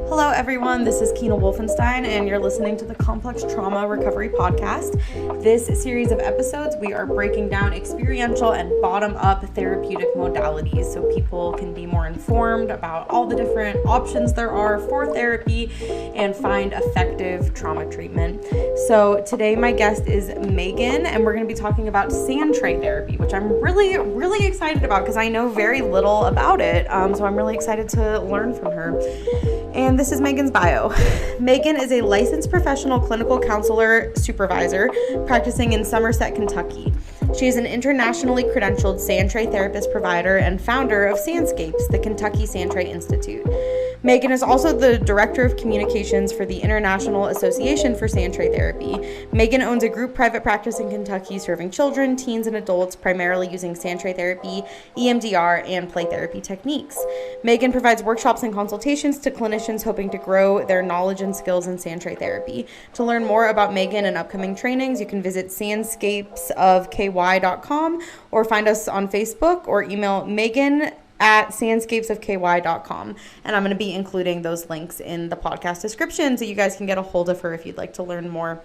Hello, everyone. This is Keena Wolfenstein, and you're listening to the Complex Trauma Recovery Podcast. This series of episodes, we are breaking down experiential and bottom-up therapeutic modalities so people can be more informed about all the different options there are for therapy and find effective trauma treatment. So today, my guest is Megan, and we're going to be talking about Sandtray Therapy, which I'm really excited about because I know very little about it. So I'm really excited to learn from her. And this is Megan's bio. Megan is a licensed professional clinical counselor supervisor practicing in Somerset, Kentucky. She is an internationally credentialed Sandtray therapist provider and founder of Sandscapes, the Kentucky Sandtray Institute. Megan is also the Director of Communications for the International Association for Sandtray Therapy. Megan owns a group private practice in Kentucky serving children, teens, and adults primarily using Sandtray Therapy, EMDR, and play therapy techniques. Megan provides workshops and consultations to clinicians hoping to grow their knowledge and skills in Sandtray Therapy. To learn more about Megan and upcoming trainings, you can visit sandscapesofky.com or find us on Facebook or email Megan@sandscapesofky.com. And I'm going to be including those links in the podcast description so you guys can get a hold of her if you'd like to learn more.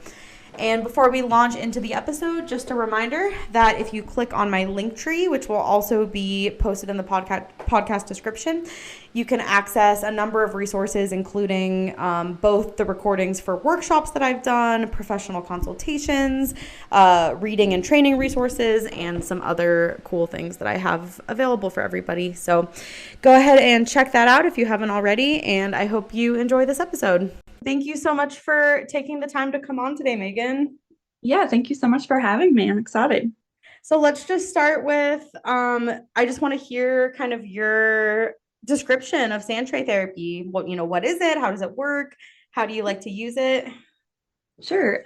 And before we launch into the episode, just a reminder that if you click on my link tree, which will also be posted in the podcast description, you can access a number of resources, including both the recordings for workshops that I've done, professional consultations, reading and training resources, and some other cool things that I have available for everybody. So go ahead and check that out if you haven't already, and I hope you enjoy this episode. Thank you so much for taking the time to come on today, Megan. Yeah, thank you so much for having me. I'm excited. So let's just start with, I just want to hear kind of your description of Sandtray Therapy. What is it? How does it work? How do you like to use it? Sure.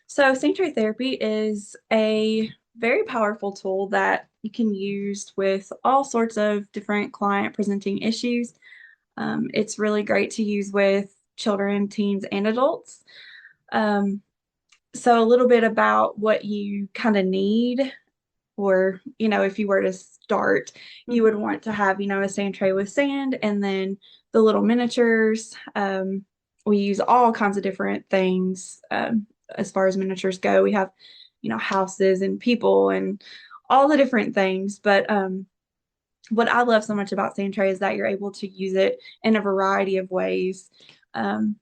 So Sandtray Therapy is a very powerful tool that you can use with all sorts of different client presenting issues. It's really great to use with children, teens, and adults. So a little bit about what you kind of need, or, if you were to start, you would want to have, a sand tray with sand and then the little miniatures. We use all kinds of different things as far as miniatures go. We have, houses and people and all the different things. But what I love so much about Sandtray is that you're able to use it in a variety of ways, and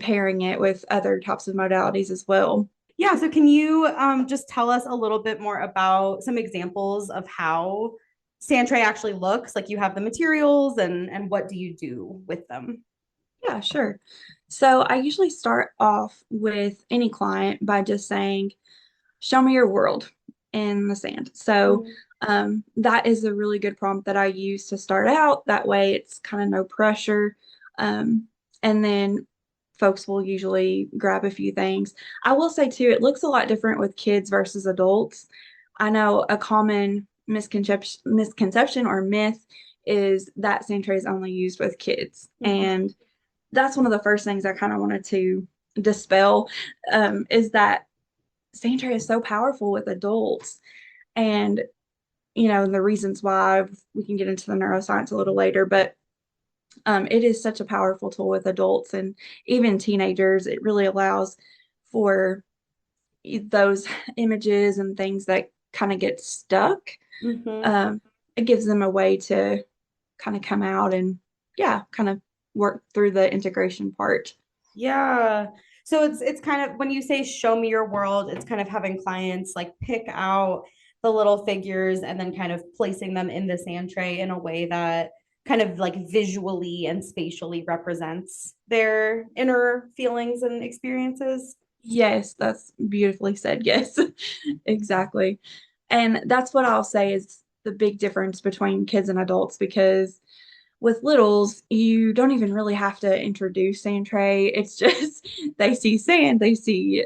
pairing it with other types of modalities as well. Yeah, so can you just tell us a little bit more about some examples of how Sandtray actually looks? Like, you have the materials and what do you do with them? Yeah, sure. So I usually start off with any client by just saying, show me your world in the sand. So that is a really good prompt that I use to start out. That way it's kind of no pressure. And then folks will usually grab a few things. I will say too, it looks a lot different with kids versus adults. I know a common misconception or myth is that Sandtray is only used with kids. And that's one of the first things I kind of wanted to dispel, is that Sandtray is so powerful with adults. And, the reasons why, we can get into the neuroscience a little later, but it is such a powerful tool with adults and even teenagers. It really allows for those images and things that kind of get stuck. It gives them a way to kind of come out and, kind of work through the integration part. Yeah. So it's kind of, when you say show me your world, it's kind of having clients like pick out the little figures and then kind of placing them in the Sandtray in a way that kind of like visually and spatially represents their inner feelings and experiences. Yes, that's beautifully said. Yes, exactly. And that's what I'll say is the big difference between kids and adults, because with littles, you don't even really have to introduce Sandtray. It's just they see sand, they see,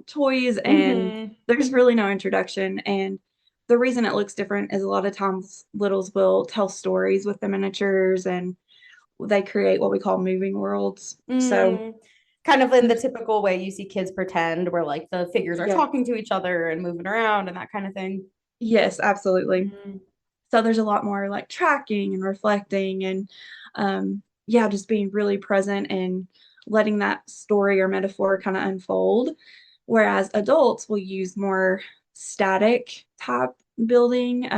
toys, and there's really no introduction. And the reason it looks different is a lot of times littles will tell stories with the miniatures and they create what we call moving worlds. So kind of in the typical way you see kids pretend, where like the figures are yeah. talking to each other and moving around and that kind of thing. Yes, absolutely. So there's a lot more like tracking and reflecting, and yeah, just being really present and letting that story or metaphor kind of unfold. Whereas adults will use more static type building,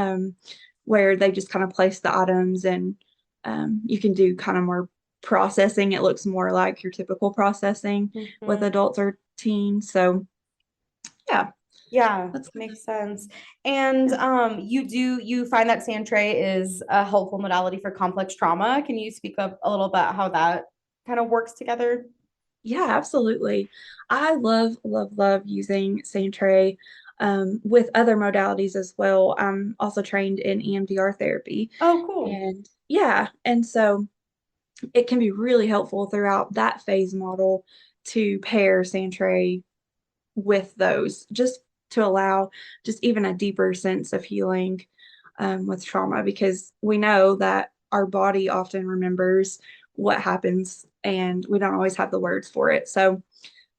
where they just kind of place the items and you can do kind of more processing. It looks more like your typical processing with Mhm. adults or teens. So yeah, Yeah, that's kind makes sense. And of, you find that Sandtray is a helpful modality for complex trauma. Can you speak up a little about how that kind of works together? yeah, absolutely. I love, love, love using Sandtray with other modalities as well. I'm also trained in EMDR therapy. Oh, cool. And yeah, and so it can be really helpful throughout that phase model to pair Sandtray with those, just to allow just even a deeper sense of healing with trauma, because we know that our body often remembers what happens and we don't always have the words for it. So,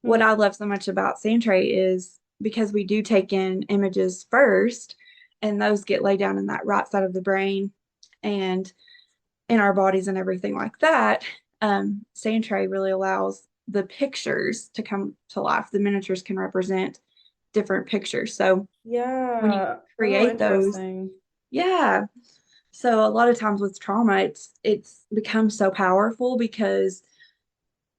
what I love so much about Sandtray is because we do take in images first, and those get laid down in that right side of the brain and in our bodies and everything like that. Sandtray really allows the pictures to come to life. The miniatures can represent different pictures. So when you Yeah. Oh, create those, interesting. yeah. So a lot of times with trauma, it's become so powerful because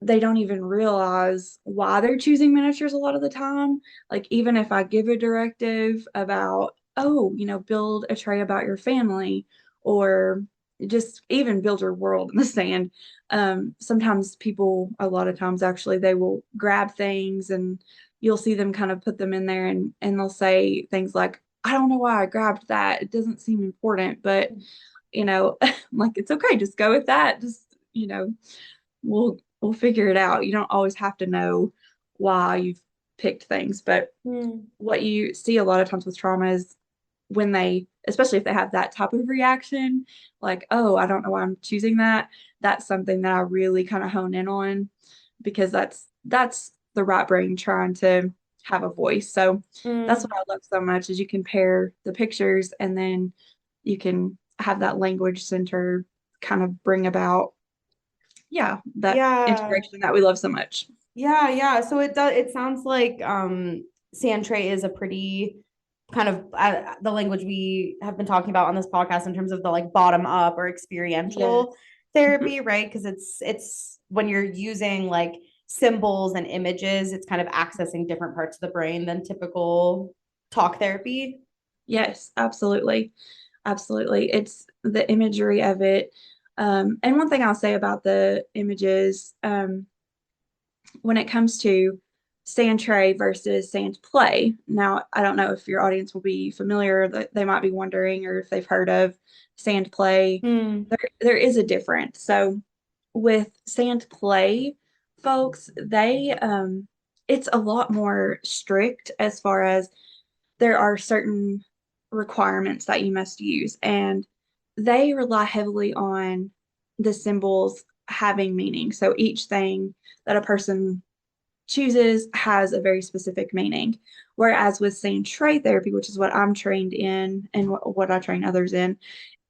they don't even realize why they're choosing miniatures a lot of the time. Like even if I give a directive about, oh, build a tray about your family or just even build your world in the sand. Sometimes people, a lot of times actually, they will grab things and you'll see them kind of put them in there and they'll say things like, I don't know why I grabbed that. It doesn't seem important, but like it's okay, just go with that. Just, we'll figure it out. You don't always have to know why you've picked things, but Hmm. what you see a lot of times with trauma is when they, especially if they have that type of reaction, like, oh, I don't know why I'm choosing that. That's something that I really kind of hone in on because that's the right brain trying to have a voice. So that's what Mm. I love so much is you can pair the pictures and then you can have that language center kind of bring about, yeah, that Yeah. integration that we love so much. Yeah, yeah. So it sounds like Sandtray is a pretty kind of the language we have been talking about on this podcast in terms of the like bottom up or Yes. experiential Mhm. therapy, right? Because it's when you're using like symbols and images, it's kind of accessing different parts of the brain than typical talk therapy. Yes, absolutely. Absolutely. It's the imagery of it. And one thing I'll say about the images, when it comes to sand tray versus sand play. Now, I don't know if your audience will be familiar, that they might be wondering, or if they've heard of sand play. Hmm. There is a difference. So with sand play, folks, they it's a lot more strict as far as there are certain requirements that you must use, and they rely heavily on the symbols having meaning. So each thing that a person chooses has a very specific meaning. Whereas with Sandtray therapy, which is what I'm trained in and what I train others in,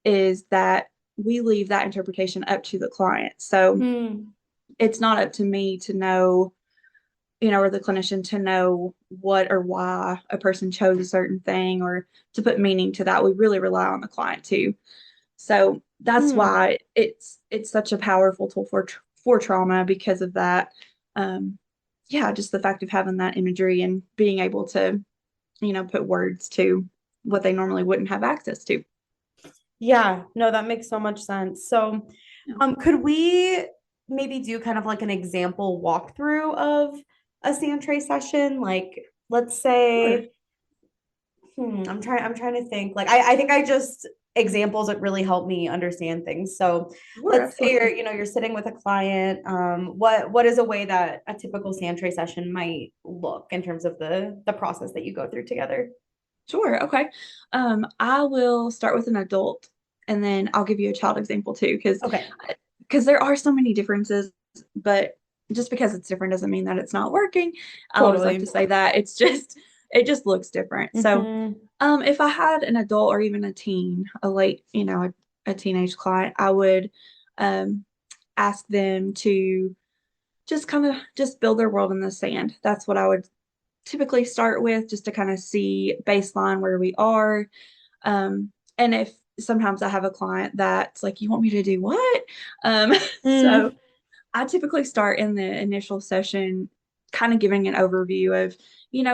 is that we leave that interpretation up to the client. So Hmm. it's not up to me to know, or the clinician to know what or why a person chose a certain thing or to put meaning to that. We really rely on the client too. So that's Hmm. why it's such a powerful tool for trauma because of that. Um, yeah, just the fact of having that imagery and being able to, put words to what they normally wouldn't have access to. Yeah, no, that makes so much sense. So, Yeah. could we maybe do kind of like an example walkthrough of a Sandtray session? Like, let's Sure. say, I'm trying to think. Like, I think I just examples that really help me understand things. So, Sure, let's say absolutely. you're sitting with a client. What is a way that a typical Sandtray session might look in terms of the process that you go through together? Sure. Okay. I will start with an adult and then I'll give you a child example too, Okay, because there are so many differences, but just because it's different doesn't mean that it's not working. I always like to totally. say that it just looks different. So, Mm-hmm. if I had an adult or even a teen, a late, a teenage client, I would um ask them to just kind of just build their world in the sand. That's what I would typically start with, just to kind of see baseline where we are. And if sometimes I have a client that's like, you want me to do what? So Mm. I typically start in the initial session kind of giving an overview of,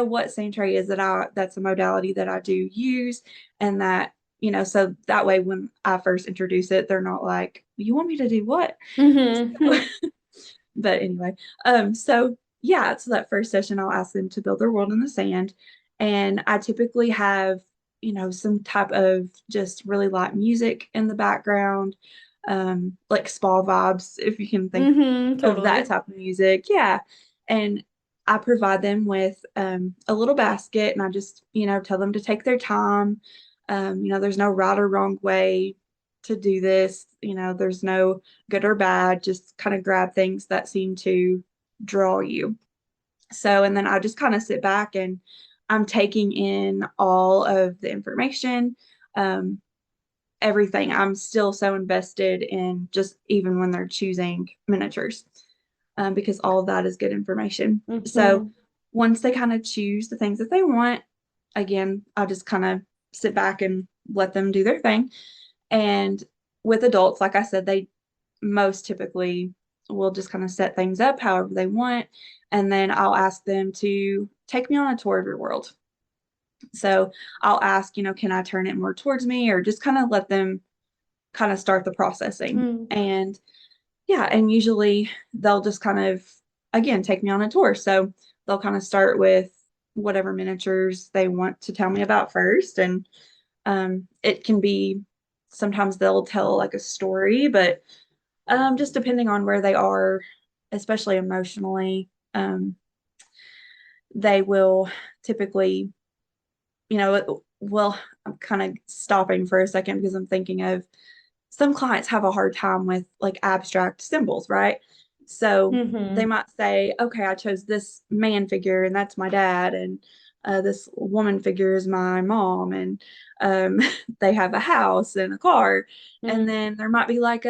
what Sandtray is, that's a modality that I do use, and that, so that way when I first introduce it, they're not like, you want me to do what? So, Mm-hmm. but anyway, so yeah, so that first session, I'll ask them to build their world in the sand. And I typically have, some type of just really light music in the background, like spa vibes, if you can think Mm-hmm. of that Totally. type of music. Yeah. And I provide them with a little basket, and I just, tell them to take their time. There's no right or wrong way to do this. There's no good or bad, just kind of grab things that seem to draw you. So, and then I just kind of sit back and I'm taking in all of the information, um, everything. I'm still so invested in just even when they're choosing miniatures, because all of that is good information. So, Mm-hmm. once they kind of choose the things that they want, again, I just kind of sit back and let them do their thing. And with adults, like I said, they most typically will just kind of set things up however they want. And then I'll ask them to take me on a tour of your world. So I'll ask, can I turn it more towards me, or just kind of let them kind of start the processing. Mm. And yeah, and usually they'll just kind of, again, take me on a tour. So they'll kind of start with whatever miniatures they want to tell me about first. And it can be, sometimes they'll tell like a story, but just depending on where they are, especially emotionally, they will typically, well, I'm kind of stopping for a second because I'm thinking of some clients have a hard time with like abstract symbols, right? So they Mm-hmm. might say, okay, I chose this man figure and that's my dad, and this woman figure is my mom, and um, they have a house and a car. And Mm. then there might be like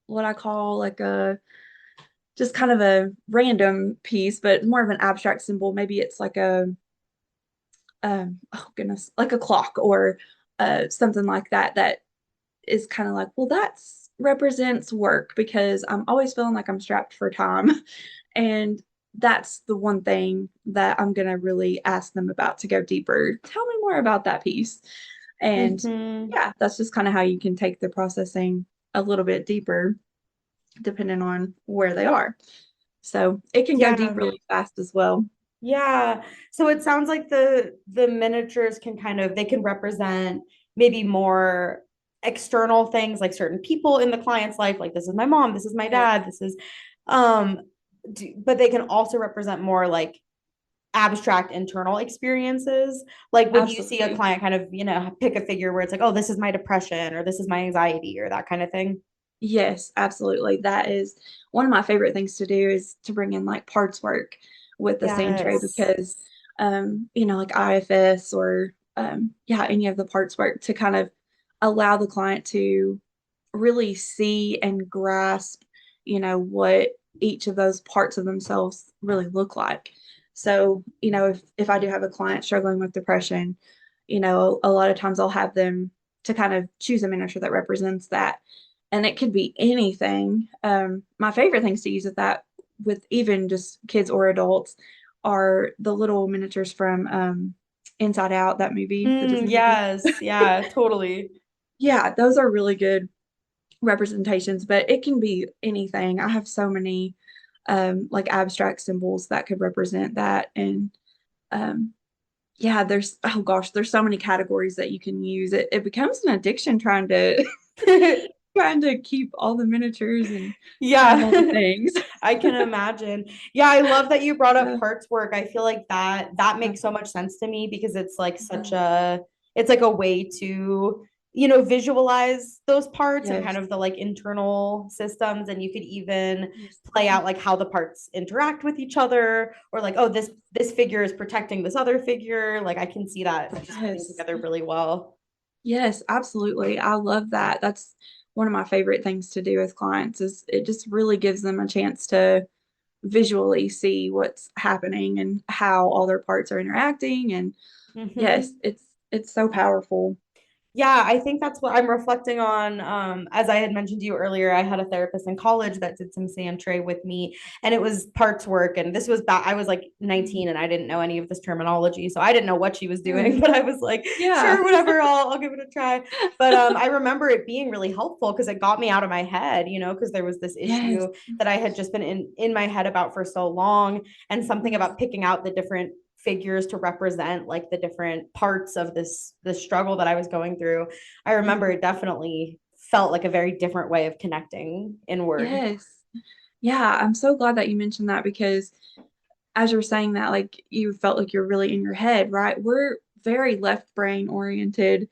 what I call like a just kind of a random piece, but more of an abstract symbol. Maybe it's like oh goodness, like a clock, or something like that, that is kind of like, well, that's represents work because I'm always feeling like I'm strapped for time. And that's the one thing that I'm going to really ask them about to go deeper. Tell me more about that piece. And Mm-hmm. yeah, that's just kind of how you can take the processing a little bit deeper depending on where they are. So it can go deep Yeah. really fast as well. Yeah. So it sounds like the miniatures can kind of they can represent maybe more external things like certain people in the client's life, like this is my mom, this is my Yes. dad, this is um but they can also represent more like abstract internal experiences. Like when you see a Absolutely. client kind of, pick a figure where it's like, oh, this is my depression or this is my anxiety or that kind of thing. Yes, absolutely. That is one of my favorite things to do, is to bring in like parts work with the sand tray, Yes. because like IFS, or yeah, any of the parts work, to kind of allow the client to really see and grasp, what each of those parts of themselves really look like. So, if I do have a client struggling with depression, a lot of times I'll have them to kind of choose a miniature that represents that. And it could be anything. My favorite things to use with that, with even just kids or adults, are the little miniatures from Inside Out, that movie, the Mm, Disney movie. yes. Yeah, totally. Yeah, those are really good representations, but it can be anything. I have so many like abstract symbols that could represent that. And um yeah, there's, oh gosh, there's so many categories that you can use. It becomes an addiction trying to trying to keep all the miniatures and have Yeah. all the things. I can imagine. Yeah, I love that you brought up Yeah, parts work. I feel like that makes so absolutely. much sense to me because it's like such Mhm. a it's like a way to, visualize those parts and kind Yes. of the like internal systems, and you could even Yes. play out like how the parts interact with each other, or like, oh, this figure is protecting this other figure. Like I can see that just fitting Yes. together really well. Yes, absolutely. I love that. That's one of my favorite things to do with clients is it just really gives them a chance to visually see what's happening and how all their parts are interacting. And yes, Hmm. it's so powerful. Yeah, I think that's what I'm reflecting on. As I had mentioned to you earlier, I had a therapist in college that did some Sandtray with me, and it was parts work. And this was back, I was like Mm. 19 and I didn't know any of this terminology. So I didn't know what she was doing, Yes. but I was like, Yeah. sure, whatever, I'll give it a try. But I remember it being really helpful because it got me out of my head, because there was this Yes. issue that I had just been in my head about for so long, and something Yes. about picking out the different figures to represent like the different parts of this struggle that I was going through. I remember Mhm. it definitely felt like a very different way of connecting inward. Yes. Yeah, I'm so glad that you mentioned that because as you're saying that, like you felt like you're really in your head, right? We're very left brain oriented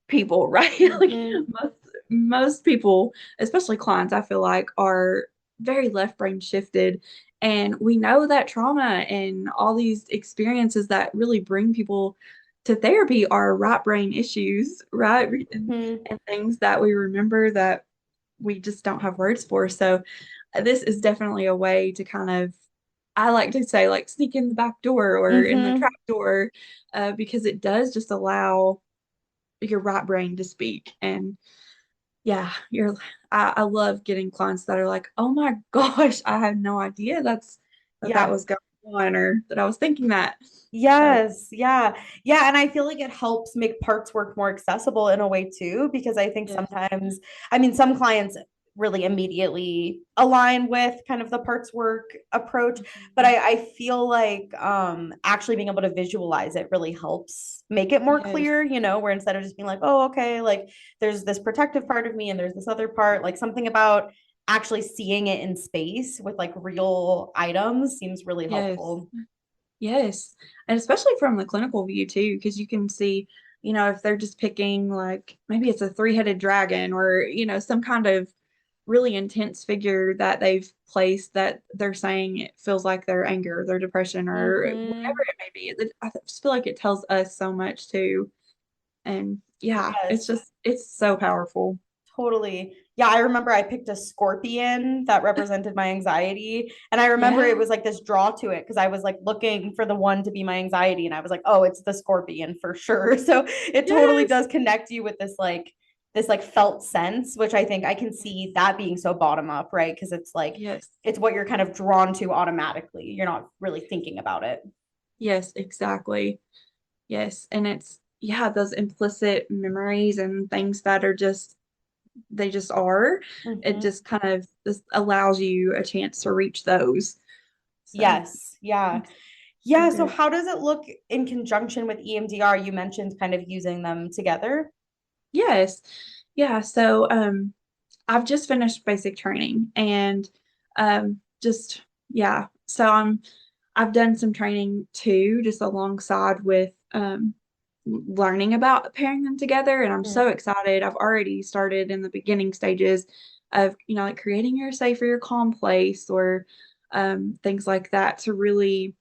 people, right? Like Mm-hmm. most most people, especially clients, I feel like are very left brain shifted. And we know that trauma and all these experiences that really bring people to therapy are right brain issues, right? Mm-hmm. And things that we remember that we just don't have words for. So this is definitely a way to kind of, I like to say, like sneak in the back door or in the trap Mm-hmm. door, because it does just allow your right brain to speak. And yeah, I love getting clients that are like, oh my gosh, I had no idea that Yeah. was going on or that I was thinking that. So Yes, yeah. Yeah, and I feel like it helps make parts work more accessible in a way too, because I think yes. sometimes, I mean, some clients really immediately align with kind of the parts work approach, but Mhm. I feel like actually being able to visualize it really helps make it more Yes. clear, where instead of just being like, oh, okay, like there's this protective part of me and there's this other part, like something about actually seeing it in space with like real items seems really Yes. helpful. Yes. And especially from the clinical view too, because you can see, if they're just picking like maybe it's a three-headed dragon or, some kind of really intense figure that they've placed that they're saying it feels like their anger, their depression, or whatever Hmm. it may be. I just feel like it tells us so much too. And yeah, Yes, it's so powerful. totally. Yeah, I remember I picked a scorpion that represented my anxiety. And I remember it Yeah. was like this draw to it because I was like looking for the one to be my anxiety. And I was like, oh, it's the scorpion for sure. So it totally Yes. does connect you with this like felt sense, which I think I can see that being so bottom up, right? Because it's like Yes. it's what you're kind of drawn to automatically. You're not really thinking about it. Yes, exactly. Yes. And it's, yeah, those implicit memories and things that are just they just are. It Hmm. just kind of just allows you a chance to reach those. So Yes. Yeah. it's so Yeah. So good. how does it look in conjunction with EMDR? You mentioned kind of using them together. Yes. Yeah. So I've just finished basic training and just yeah. So I've done some training too, just alongside with learning about pairing them together. And I'm so Mm. excited. I've already started in the beginning stages of, like creating your safe or your calm place or things like that to really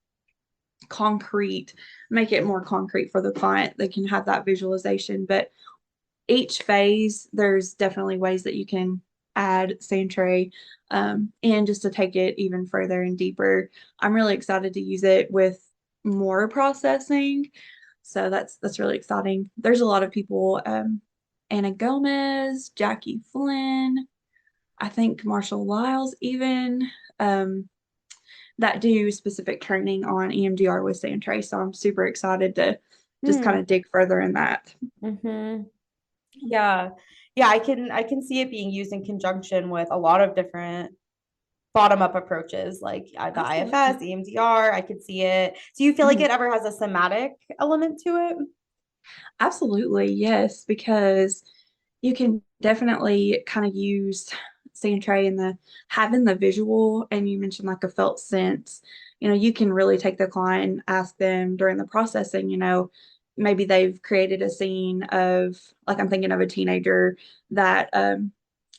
concrete, make it more concrete for the client. They can have that visualization. But each phase, there's definitely ways that you can add Sandtray, and just to take it even further and deeper. I'm really excited to use it with more processing. So that's really exciting. There's a lot of people, Anna Gomez, Jackie Flynn, I think Marshall Lyles even, um, that do specific training on EMDR with Sandtray. So I'm super excited to just kind Hmm. of dig further in that. Mm-hmm. Yeah. Yeah, I can see it being used in conjunction with a lot of different bottom up approaches like the Absolutely. IFS, EMDR. I could see it. Do you feel like Mhm. it ever has a somatic element to it? Absolutely, yes, because you can definitely kind of use Sandtray and the having the visual, and you mentioned like a felt sense. You can really take the client and ask them during the processing, maybe they've created a scene of, like I'm thinking of a teenager that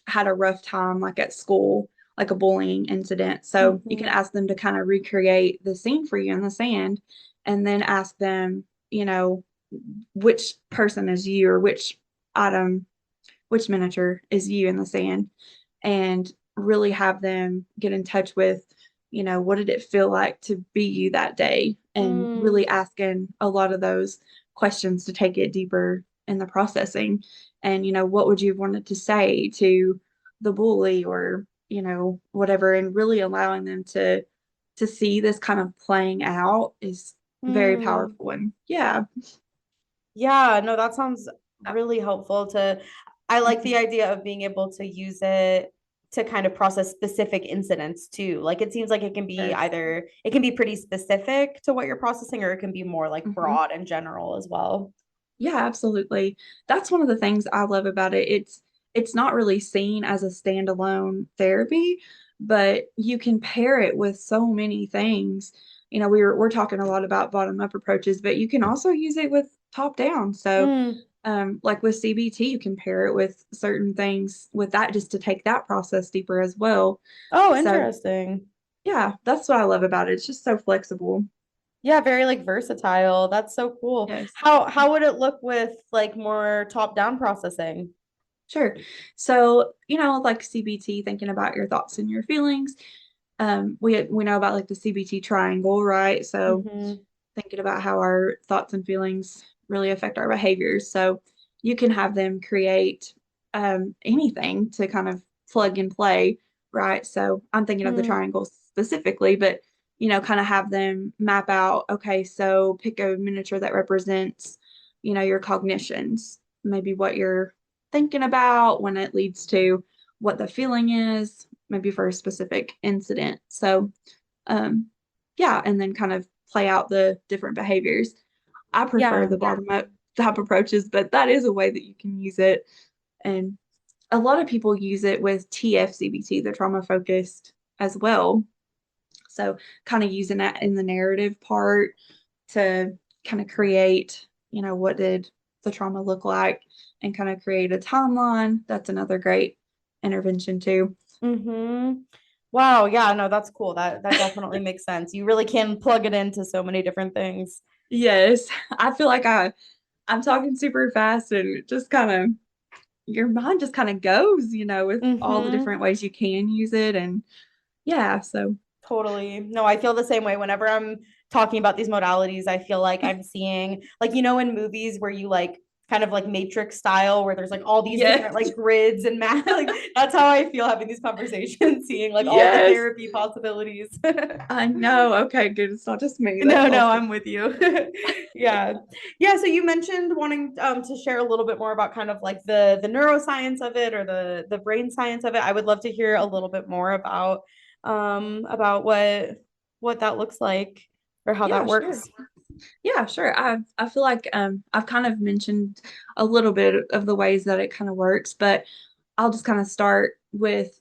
had a rough time like at school, like a bullying incident. So you can Mm-hmm. ask them to kind of recreate the scene for you in the sand and then ask them, you know, which person is you, or which item, which miniature is you in the sand, and really have them get in touch with, what did it feel like to be you that day? And Mm, really asking a lot of those questions to take it deeper in the processing. And, what would you have wanted to say to the bully, or, whatever, and really allowing them to see this kind of playing out is very mm. powerful. And yeah. Yeah, no, that sounds really helpful to, I like the Mhm. idea of being able to use it to kind of process specific incidents too. Like it seems like it can be Yes. either, it can be pretty specific to what you're processing, or it can be more like Mhm. broad and general as well. Yeah, absolutely. That's one of the things I love about it. It's not really seen as a standalone therapy, but you can pair it with so many things. We're talking a lot about bottom up approaches, but you can also use it with top down. So, Mm. like with CBT, you can pair it with certain things with that, just to take that process deeper as well. Oh, So, interesting. yeah, that's what I love about it. It's just so flexible. Yeah, very like versatile. That's so cool. Yes. How would it look with like more top-down processing? Sure. So, like CBT, thinking about your thoughts and your feelings. We know about like the CBT triangle, right? So, Mm-hmm. thinking about how our thoughts and feelings really affect our behaviors. So, you can have them create anything to kind of plug and play, right? So, I'm thinking of the Mm. triangle specifically, but kind of have them map out, okay, so pick a miniature that represents, your cognitions, maybe what you're thinking about when it leads to what the feeling is, maybe for a specific incident. So, um, yeah, and then kind of play out the different behaviors. I prefer Yeah. the bottom up type approaches, but that is a way that you can use it. And a lot of people use it with TFCBT, the trauma focused, as well. So, kind of using that in the narrative part to kind of create, what did the trauma look like, and kind of create a timeline. That's another great intervention too. Mm-hmm. Wow, yeah, no, that's cool. That definitely makes sense. You really can plug it into so many different things. Yes, I feel like I'm talking super fast, and it just kind of, your mind just kind of goes, with all the Mm-hmm. different ways you can use it. And yeah, so Totally. No, I feel the same way. Whenever I'm talking about these modalities, I feel like I'm seeing, like, in movies where you like kind of like Matrix style, where there's like all these different yes, like grids and math. Like, that's how I feel having these conversations, seeing like all the yes, therapy possibilities. I know. Okay, good. It's not just me. That's No, no, awesome. I'm with you. Yeah. Yeah, so you mentioned wanting to share a little bit more about kind of like the neuroscience of it, or the brain science of it. I would love to hear a little bit more about what that looks like, or how Yeah, that sure. works. Yeah, sure. I feel like I've kind of mentioned a little bit of the ways that it kind of works, but I'll just kind of start with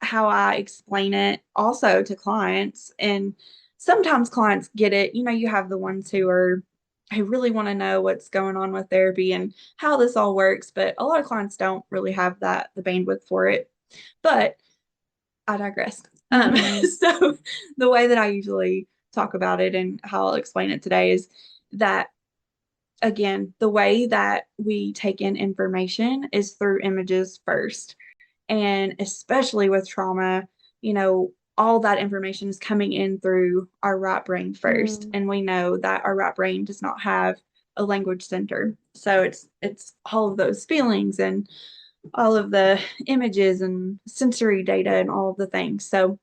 how I explain it also to clients. And sometimes clients get it. You have the ones who really want to know what's going on with therapy and how this all works, but a lot of clients don't really have the bandwidth for it. But I digress. Hmm. So the way that I usually talk about it and how I'll explain it today is that, again, the way that we take in information is through images first. And especially with trauma, all that information is coming in through our right brain first. Mm. And we know that our right brain does not have a language center. So it's all of those feelings and all of the images and sensory data and all of the things. So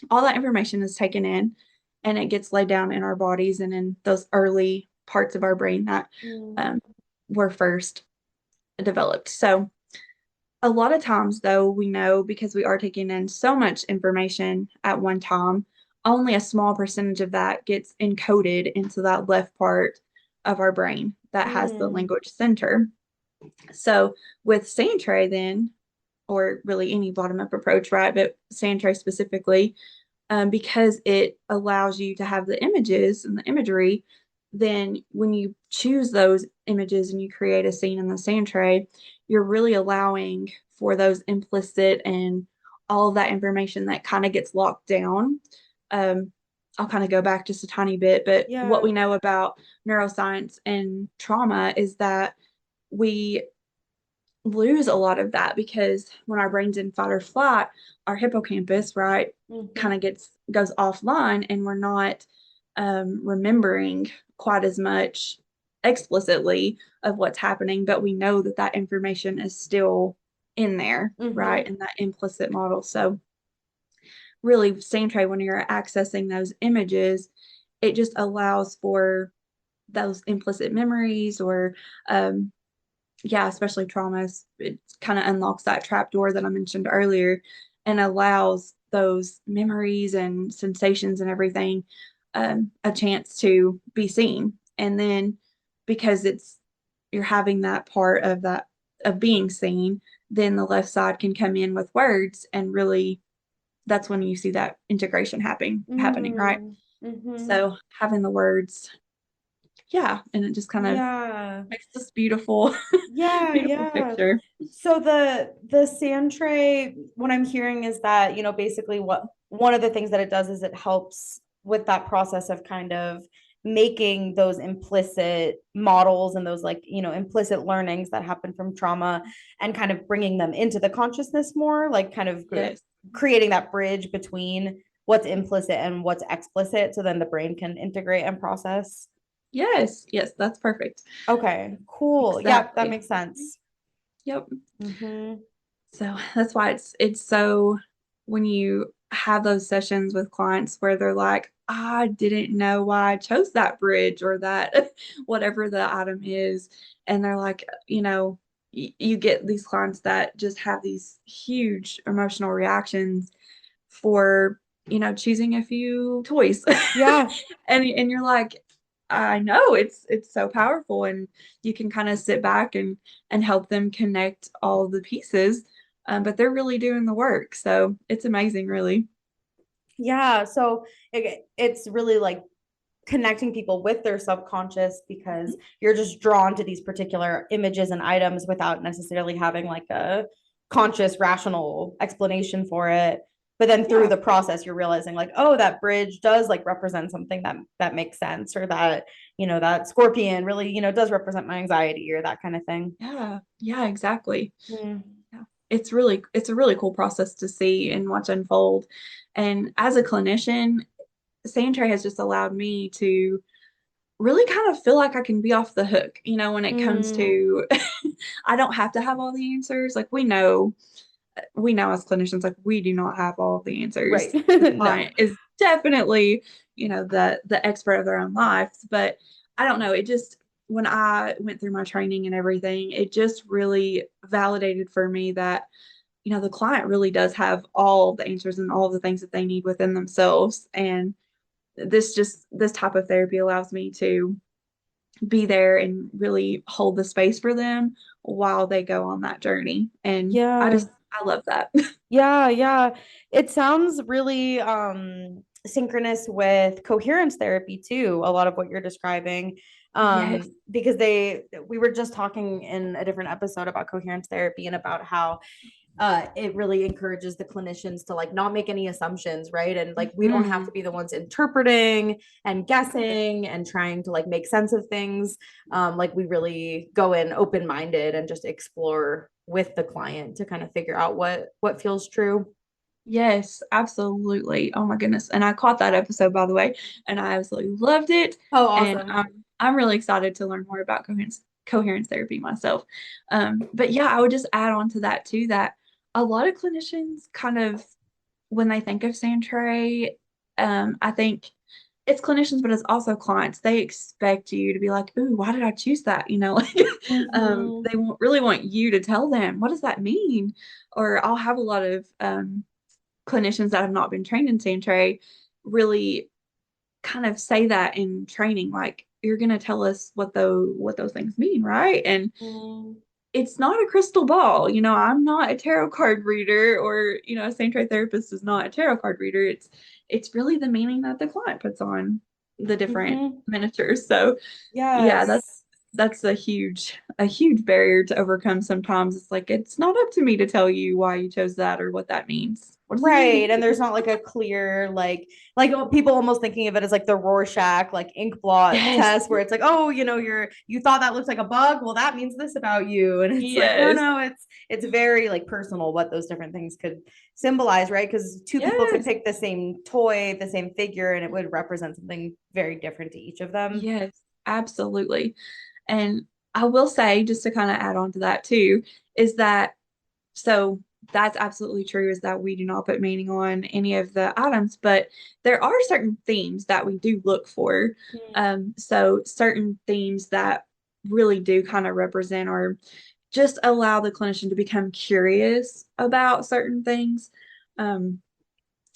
all that information is taken in, and it gets laid down in our bodies and in those early parts of our brain that Mm. um, were first developed. So a lot of times, though, we know, because we are taking in so much information at one time, only a small percentage of that gets encoded into that left part of our brain that has the Mm. language center. So with Sandtray, then, or really any bottom up approach, right? But Sandtray specifically, because it allows you to have the images and the imagery, then when you choose those images and you create a scene in the sand tray, you're really allowing for those implicit and all of that information that kind of gets locked down. Um, I'll kind of go back just a tiny bit, but what Yeah. we know about neuroscience and trauma is that we lose a lot of that because when our brain's in fight or flight, our hippocampus, right, kind Hmm. of goes offline and we're not remembering quite as much explicitly of what's happening, but we know that that information is still in there, right, Hmm. in that implicit model. So really, Sandtray, when you're accessing those images, it just allows for those implicit memories or um, yeah, especially traumas, it kind of unlocks that trap door that I mentioned earlier and allows those memories and sensations and everything a chance to be seen. And then because you're having that part of that of being seen, then the left side can come in with words and really that's when you see that integration happening, right? Mm. Hmm. So having the words, yeah, and it just kind of Yeah. makes this beautiful, Yeah, beautiful yeah. picture. So the sand tray, what I'm hearing is that, basically what one of the things that it does is it helps with that process of kind of making those implicit models and those like, implicit learnings that happen from trauma and kind of bringing them into the consciousness more, like kind of Yes. creating that bridge between what's implicit and what's explicit so then the brain can integrate and process. Yes. Yes. That's perfect. Okay, cool. Yeah, that Exactly. makes sense. Yep. Hmm. So that's why it's so when you have those sessions with clients where they're like, I didn't know why I chose that bridge or that whatever the item is. And they're like, you get these clients that just have these huge emotional reactions for, choosing a few toys. Yeah. And you're like, I know it's so powerful and you can kind of sit back and help them connect all the pieces. But they're really doing the work. So it's amazing, really. Yeah, so it's really like connecting people with their subconscious because you're just drawn to these particular images and items without necessarily having like a conscious, rational explanation for it. But then through Yeah. the process, you're realizing like, oh, that bridge does like represent something that makes sense, or that that scorpion really does represent my anxiety or that kind of thing. Yeah. Yeah, exactly. Mm. Yeah. It's a really cool process to see and watch unfold. And as a clinician, Sandtray has just allowed me to really kind of feel like I can be off the hook, when it comes Mm. to I don't have to have all the answers. Like we know as clinicians, like we do not have all the Right. answers. The No. client is definitely, the expert of their own lives. But I don't know, it just when I went through my training and everything, it just really validated for me that, the client really does have all the answers and all the things that they need within themselves. And this type of therapy allows me to be there and really hold the space for them while they go on that journey. And Yeah. I love that. Yeah, yeah. It sounds really synchronous with coherence therapy too, a lot of what you're describing. Yes. Because we were just talking in a different episode about coherence therapy and about how it really encourages the clinicians to like not make any assumptions, right? And like we don't have Mhm. to be the ones interpreting and guessing and trying to like make sense of things. Like we really go in open minded and just explore with the client to kind of figure out what feels true. Yes, absolutely. Oh my goodness. And I caught that episode, by the way, and I absolutely loved it. Oh, And awesome. I'm really excited to learn more about coherence therapy myself. But yeah, I would just add on to that too that a lot of clinicians kind of when they think of Sandtray, I think it's clinicians, but it's also clients. They expect you to be like, "Ooh, why did I choose that?" Like Mm-hmm. really want you to tell them, "What does that mean?" Or I'll have a lot of clinicians that have not been trained in Sandtray really kind of say that in training, like, "You're going to tell us what those things mean, right?" And Mm. it's not a crystal ball. I'm not a tarot card reader or, a Sandtray therapist is not a tarot card reader. It's really the meaning that the client puts on the different Mm-hmm. miniatures. So yeah, Yes. that's a huge barrier to overcome sometimes. It's like it's not up to me to tell you why you chose that or what that means. What does it Right. mean? And there's not like a clear, people almost thinking of it as like the Rorschach, like ink blot Yes. test where it's like, oh, you thought that looks like a bug. Well, that means this about you. And it's like, no, Yes. no, it's very like personal what those different things could symbolize, right? Because two people could Yes. pick the same toy, the same figure, and it would represent something very different to each of them. Yes, absolutely. And I will say, just to kind of add on to that too, is that so that's absolutely true, is that we do not put meaning on any of the items, but there are certain themes that we do look for. So certain themes that really do kind of represent or just allow the clinician to become curious about certain things. Um,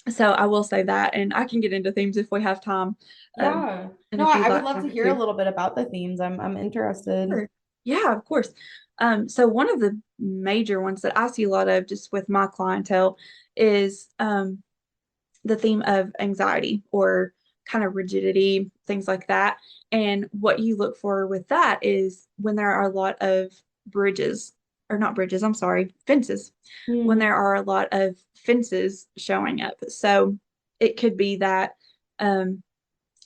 so I will say that, and I can get into themes if we have time, Yeah. and No, if you'd I would like love for to me hear a to. little bit about the themes. I'm interested. Sure. Yeah, of course. So one of the major ones that I see a lot of just with my clientele is the theme of anxiety or kind of rigidity, things like that. And what you look for with that is when there are a lot of bridges, or not bridges, I'm sorry, fences, when Hmm. there are a lot of fences showing up. So it could be that um,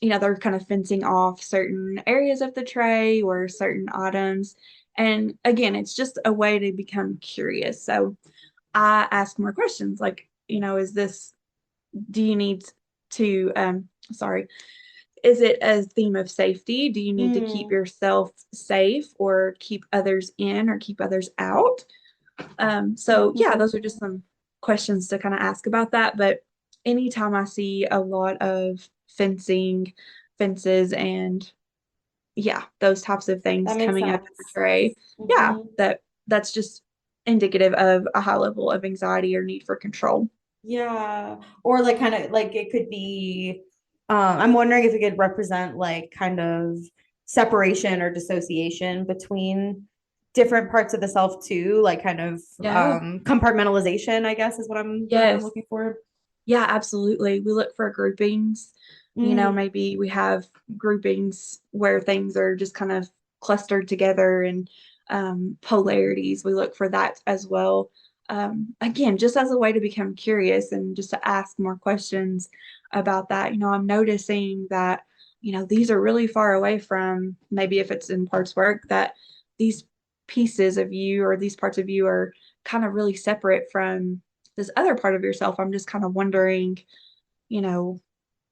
they're kind of fencing off certain areas of the tray or certain items. And again, it's just a way to become curious. So I ask more questions like, is this, do you need to, sorry, is it a theme of safety? Do you need to keep Hmm. yourself safe or keep others in or keep others out? So yeah, Mhm. those are just some questions to kind of ask about that. But anytime I see a lot of fencing, fences, and yeah, those types of things That makes coming up in the sense. tray, yeah, Hmm. that's just indicative of a high level of anxiety or need for control. Yeah. Or like kind of like it could be, I'm wondering if it could represent like kind of separation or dissociation between different parts of the self too, like kind of Yeah. compartmentalization, I guess is what I'm the word I'm Yes. looking for. Yeah, absolutely. We look for groupings. Mm. Maybe we have groupings where things are just kind of clustered together and polarities. We look for that as well. Again, just as a way to become curious and just to ask more questions about that. I'm noticing that, these are really far away from maybe if it's in parts work that these pieces of you or these parts of you are kind of really separate from this other part of yourself. I'm just kind of wondering, you know,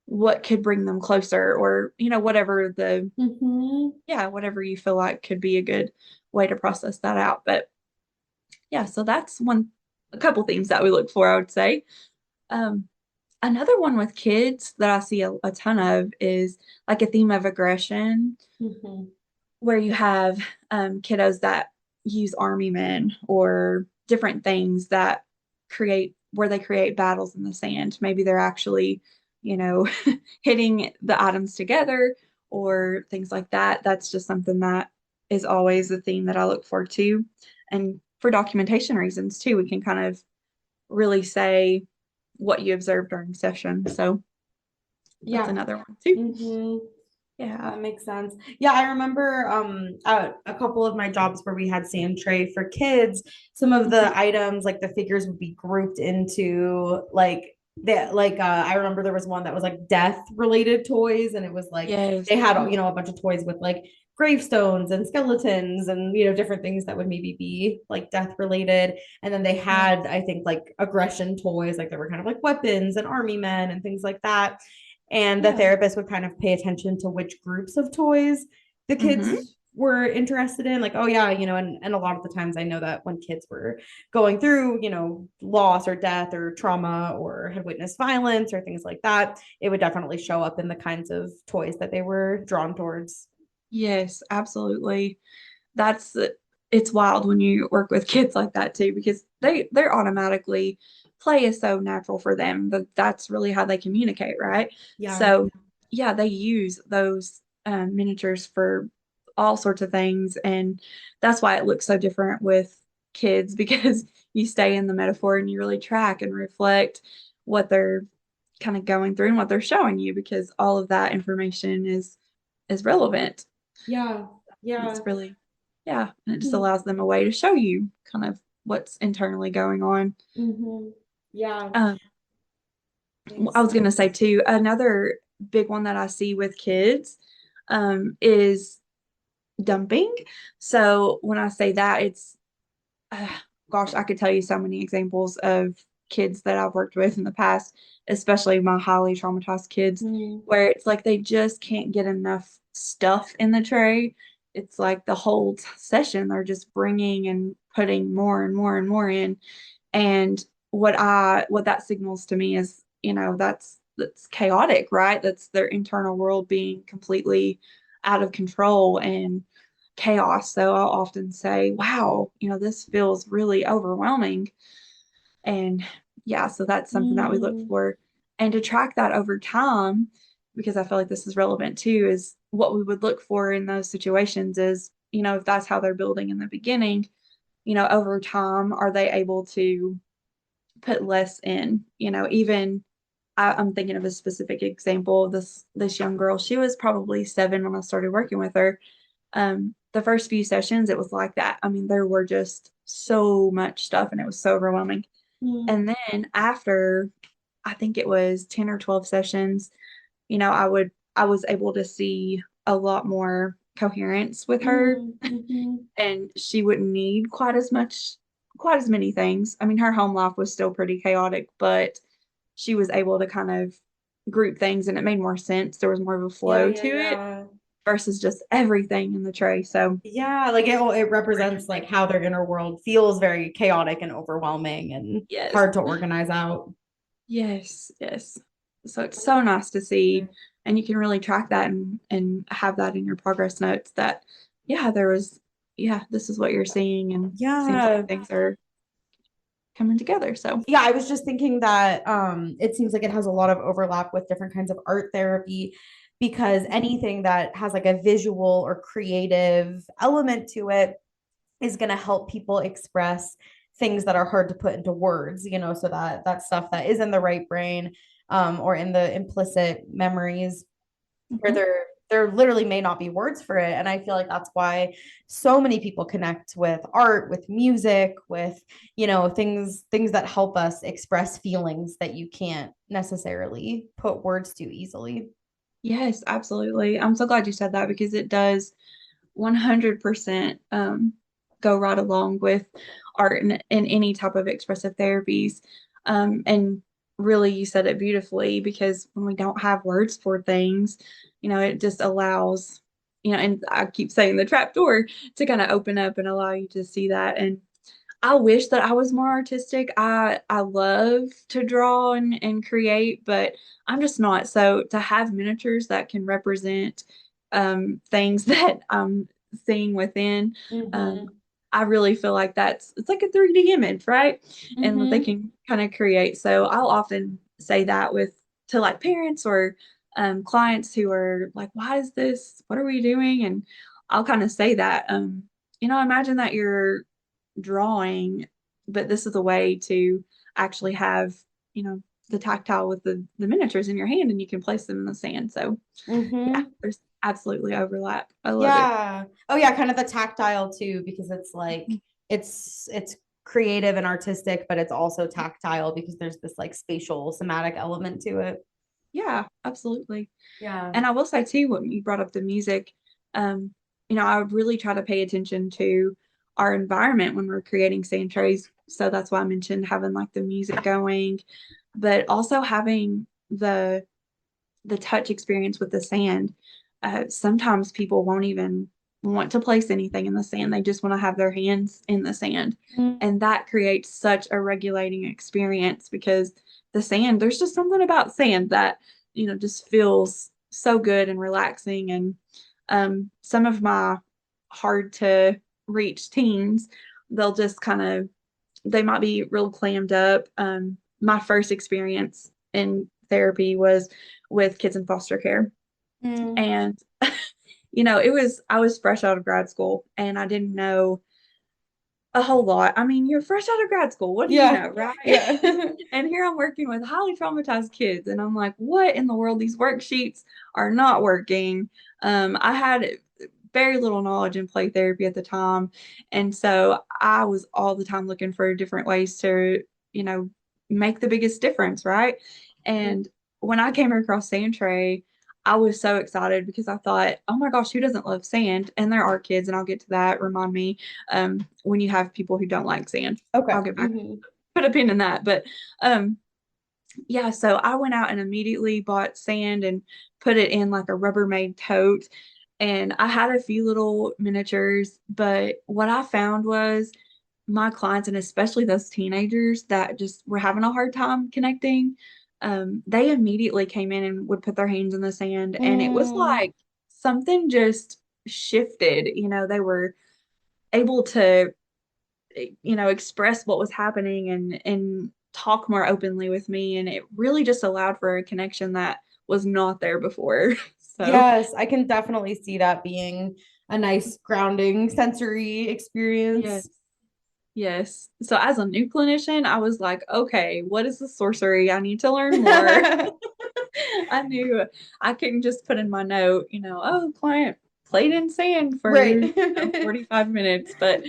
what could bring them closer or, whatever Hmm. yeah, whatever you feel like could be a good way to process that out. But yeah, so that's a couple themes that we look for, I would say. Um, Another one with kids that I see a ton of is like a theme of aggression, Hmm. where you have kiddos that use army men or different things that where they create battles in the sand. Maybe they're actually, you know, hitting the items together or things like that. That's just something that is always a theme that I look forward to. And for documentation reasons too, we can kind of really say what you observed during session. So that's Yeah. another one too. Hmm. Yeah. That makes sense. Yeah, I remember a couple of my jobs where we had Sandtray for kids. Some of Mhm. the items, like the figures, would be grouped into like that. I remember there was one that was like death related toys, and it was like Yes. they had a bunch of toys with like gravestones and skeletons and different things that would maybe be like death related. And then they had, Yes. I think, like aggression toys, like there were kind of like weapons and army men and things like that, and the Yeah. therapist would kind of pay attention to which groups of toys the Mm-hmm. kids were interested in, like, oh yeah, and a lot of the times I know that when kids were going through loss or death or trauma or had witnessed violence or things like that, it would definitely show up in the kinds of toys that they were drawn towards. Yes, absolutely. That's it's wild when you work with kids like that too, because they're automatically play is so natural for them that that's really how they communicate, right? Yeah. So yeah, they use those miniatures for all sorts of things, and that's why it looks so different with kids because you stay in the metaphor and you really track and reflect what they're kind of going through and what they're showing you because all of that information is relevant. Yeah. It's Yeah. really, yeah, and it just allows them a way to show you kind of what's internally going on. Mm-hmm. Yeah. I Makes was going to say sense. too, another big one that I see with kids is dumping. So when I say that, it's uh, gosh, I could tell you so many examples of kids that I've worked with in the past, especially my highly traumatized kids, Mm. where it's like they just can't get enough stuff in the tray. It's like the whole session they're just bringing and putting more and more and more in. And what that signals to me is, that's chaotic, right? That's their internal world being completely out of control and chaos. So I'll often say, wow, this feels really overwhelming. And yeah, so that's something that we look Mm. for. And to track that over time, because I feel like this is relevant too, is what we would look for in those situations is, if that's how they're building in the beginning, over time, are they able to put less in? Even I'm thinking of a specific example of this young girl. She was probably 7 when I started working with her. The first few sessions, it was like that. I mean, there were just so much stuff and it was so overwhelming. Mm. And then after, I think it was 10 or 12 sessions, I was able to see a lot more coherence with her, Mm. Mhm. and she wouldn't need quite as many things. I mean, her home life was still pretty chaotic, but she was able to kind of group things and it made more sense. There was more of a Yeah, flow yeah, to it yeah. versus just everything in the tray. So Yeah, like it super represents like interesting. how their inner world feels very chaotic and overwhelming and Yes. hard to organize out. Yes. Yes. So it's so nice to see. And you can really track that and have that in your progress notes that, yeah, this is what you're seeing and seems like Yeah. things are coming together. So, Yeah, I was just thinking that it seems like it has a lot of overlap with different kinds of art therapy because anything that has like a visual or creative element to it is going to help people express things that are hard to put into words, so that stuff that is in the right brain or in the implicit memories where mhm. there literally may not be words for it. And I feel like that's why so many people connect with art, with music, with things that help us express feelings that you can't necessarily put words to easily. Yes, absolutely. I'm so glad you said that because it does 100% go right along with art and any type of expressive therapies. And really, you said it beautifully because when we don't have words for things, it just allows, and I keep saying the trap door to kind of open up and allow you to see that. And I wish that I was more artistic. I love to draw and create, but I'm just not. So to have miniatures that can represent things that I'm seeing within, um, Mm-hmm. I really feel like it's like a 3D image, right? And that they Mm-hmm. can kind of create. So I'll often say that to like parents or clients who are like, "Why is this? What are we doing?" And I'll kind of say that, imagine that you're drawing, but this is a way to actually have, the tactile with the miniatures in your hand and you can place them in the sand. So yeah, Mm-hmm. there's absolutely overlap. I love it. Yeah. Oh yeah, kind of the tactile too, because it's like Mhm. it's creative and artistic, but it's also tactile because there's this like spatial somatic element to it. Yeah, absolutely. Yeah. And I will say too, when you brought up the music, um, I would really try to pay attention to our environment when we're creating sand trays. So that's why I mentioned having like the music going, but also having the touch experience with the sand. Sometimes people won't even want to place anything in the sand. They just want to have their hands in the sand. Mm. And that creates such a regulating experience because the sand, there's just something about sand that, just feels so good and relaxing. And some of my hard to reach teens, they'll just they might be real clammed up. My first experience in therapy was with kids in foster care. Mm. And, I was fresh out of grad school and I didn't know a whole lot. I mean, you're fresh out of grad school. What do you Yeah. know, right? Yeah. And here I'm working with highly traumatized kids. And I'm like, what in the world? These worksheets are not working. I had very little knowledge in play therapy at the time. And so I was all the time looking for different ways to, you know, make the biggest difference, right? And when I came across Sandtray, I was so excited because I thought, oh my gosh, who doesn't love sand? And there are kids, and I'll get to that. Remind me when you have people who don't like sand. Okay. I'll get back, put a pin in that. But um, yeah, so I went out and immediately bought sand and put it in like a Rubbermaid tote. And I had a few little miniatures, but what I found was my clients, and especially those teenagers that just were having a hard time connecting, they immediately came in and would put their hands in the sand. And it was Mm, like something just shifted. They were able to, express what was happening and talk more openly with me. And it really just allowed for a connection that was not there before. So, yes, I can definitely see that being a nice grounding sensory yes. experience. Yes. So as a new clinician, I was like, okay, what is the sorcery? I need to learn more. I knew I couldn't just put in my note, oh, client played in sand for, Right. 45 minutes. But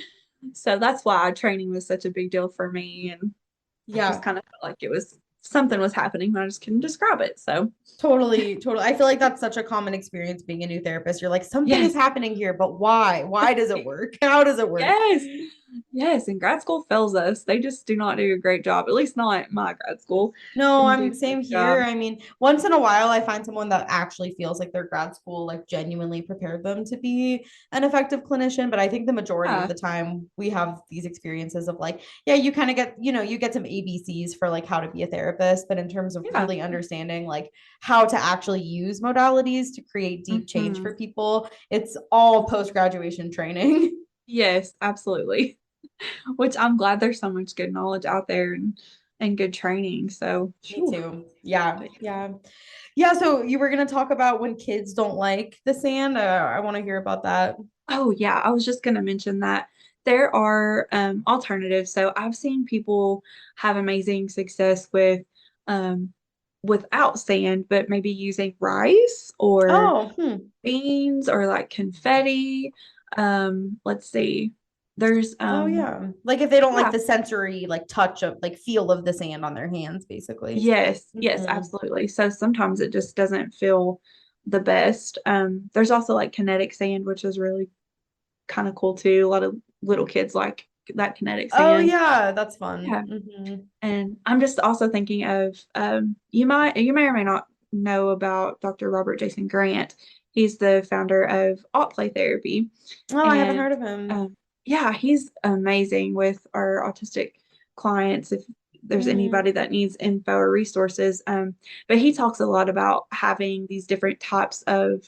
so that's why training was such a big deal for me. And I just Yeah. kind of felt like it was something was happening, but I just couldn't describe it. So Totally, totally. I feel like that's such a common experience being a new therapist. You're like, something is yes, happening here, but why? Why does it work? How does it work? yes, yes. And grad school fails us. They just do not do a great job. At least not my grad school. No, Didn't do I'm a same great here. job. I mean, once in a while, I find someone that actually feels like their grad school like genuinely prepared them to be an effective clinician. But I think the majority of Yeah, the time we have these experiences of like, yeah, you kind of get, you get some ABCs for like how to be a therapist, but in terms of yeah. really understanding like how to actually use modalities to create deep change Hmm. for people, it's all post-graduation training. Yes, absolutely. Which I'm glad there's so much good knowledge out there and good training. So, Me phew. too. Yeah. But Yeah. Yeah. So you were going to talk about when kids don't like the sand. I want to hear about that. oh yeah, I was just going to mention that there are alternatives. So I've seen people have amazing success with um, without sand, but maybe using rice or Oh, beans or like confetti. Let's see. There's oh, yeah. Like if they don't like yeah. the sensory, like touch of, like feel of the sand on their hands, basically. Yes, yes, Hmm. absolutely. So sometimes it just doesn't feel the best. There's also like kinetic sand, which is really kind of cool too. A lot of little kids like that kinetic Oh, sand. yeah. That's fun. Yeah. And I'm just also thinking of you may or may not know about Dr. Robert Jason Grant. He's the founder of Alt Play Therapy. Oh, I haven't And heard of him. yeah, he's amazing with our autistic clients. If there's Mm, anybody that needs info or resources, but he talks a lot about having these different types of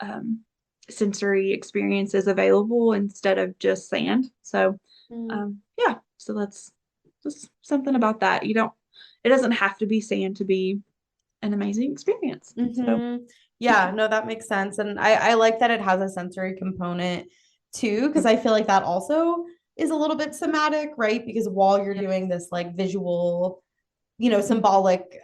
um, sensory experiences available instead of just sand. So, mm, yeah, so that's just something about that. It doesn't have to be sand to be an amazing experience. So, Yeah, no, that makes sense. And I like that it has a sensory component too, because mhm, I feel like that also is a little bit somatic, right? Because while you're yes, doing this like visual, symbolic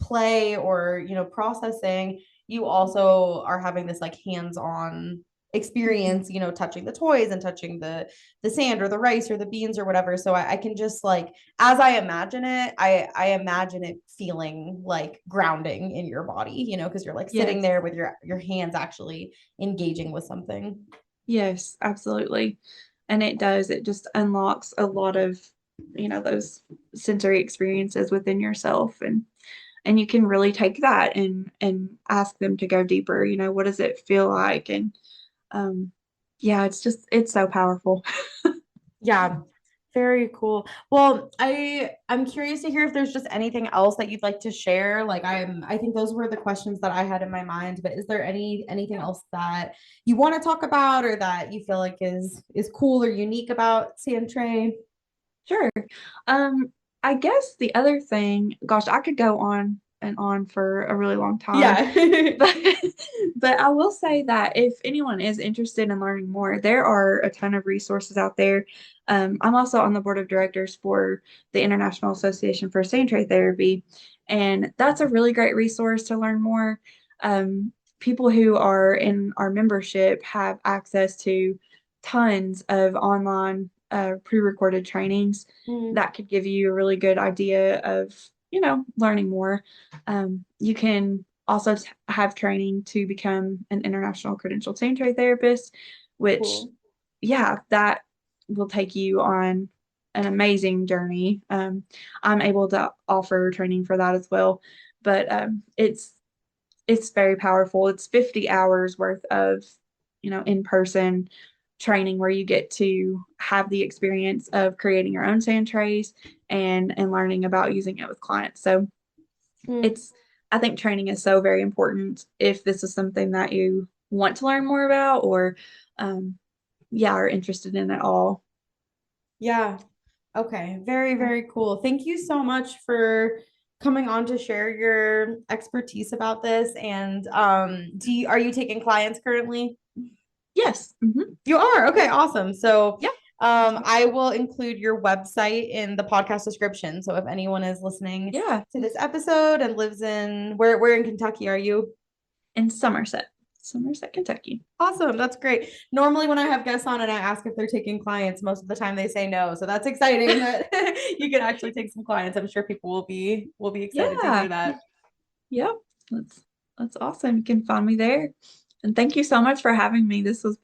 play or, processing, you also are having this like hands-on mhm, experience, touching the toys and touching the sand or the rice or the beans or whatever. So I can just like, as I imagine it, I imagine it feeling like grounding in your body, because you're like sitting yes, there with your hands actually engaging with something. yes, absolutely. And it does, it just unlocks a lot of, those sensory experiences within yourself. And you can really take that and ask them to go deeper. What does it feel like? And um, yeah, it's so powerful. Yeah, very cool. Well, I'm curious to hear if there's just anything else that you'd like to share. Like I think those were the questions that I had in my mind, but is there anything else that you want to talk about or that you feel like is cool or unique about Sandtray? Sure. Um, I guess the other thing, gosh, I could go on and on for a really long time, Yeah. but but I will say that if anyone is interested in learning more, there are a ton of resources out there. I'm also on the board of directors for the International Association for Sandtray Therapy, and that's a really great resource to learn more. People who are in our membership have access to tons of online pre-recorded trainings Mm, that could give you a really good idea of, learning more. You can also have training to become an international credentialed Sandtray therapist, which, Cool. yeah, that will take you on an amazing journey. I'm able to offer training for that as well, but it's very powerful. It's 50 hours worth of, in-person training where you get to have the experience of creating your own sand trays and learning about using it with clients. So Mm. it's I think training is so very important if this is something that you want to learn more about or are interested in at all. Yeah. Okay. Very, very cool. Thank you so much for coming on to share your expertise about this. And are you taking clients currently? Yes. You are? Okay, awesome. So Yeah. I will include your website in the podcast description. So if anyone is listening Yeah. to this episode and lives in where in Kentucky are you? In Somerset, Kentucky. Awesome. That's great. Normally when I have guests on and I ask if they're taking clients, most of the time they say no. So that's exciting that you can actually take some clients. I'm sure people will be excited to Yeah. hear that. Yep. That's awesome. You can find me there. And thank you so much for having me. This was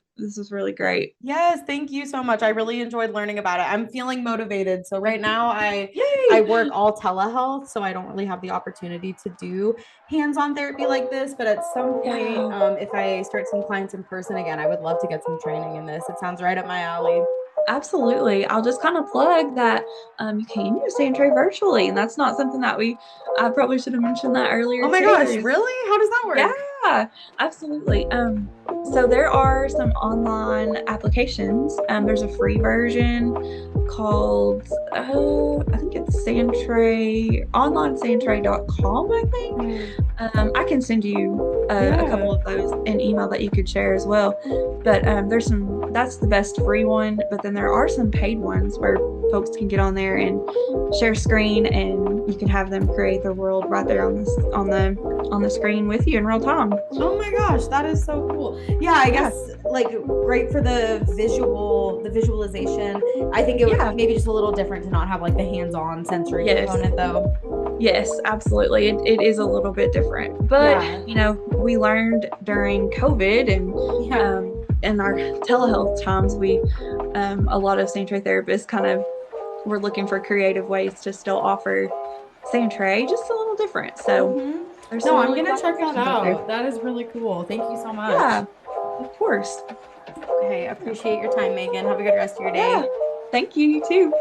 really great. Yes, thank you so much. I really enjoyed learning about it. I'm feeling motivated. So right now I Yay. work all telehealth, so I don't really have the opportunity to do hands-on therapy like this, but at some point Yeah. if I start seeing clients in person again, I would love to get some training in this. It sounds right up my alley. Absolutely. I'll just kind of plug that you can use Sandtray virtually, and that's not something that I probably should have mentioned that Oh earlier my too. gosh, really? How does that work? Yeah, absolutely. So there are some online applications. There's a free version called I think it's Sandtray, onlinesandtray.com, I think. I can send you a couple of those in email that you could share as well. But that's the best free one. But then there are some paid ones where folks can get on there and share screen, and you can have them create their world right there on the screen with you in real time. Oh my gosh, that is so cool. Yeah, I guess like great for the visualization. I think it would maybe just a little different to not have like the hands-on sensory component though. Yes, absolutely. It is a little bit different. But, we learned during COVID and in our telehealth times, a lot of Sandtray therapists kind of were looking for creative ways to still offer Sandtray, just a little different. So there's no, I'm really gonna check that out. out. That is really cool. Thank you so much. Yeah, of course. Okay, appreciate your time, Megan. Have a good rest of your day. Yeah. Thank you, you too.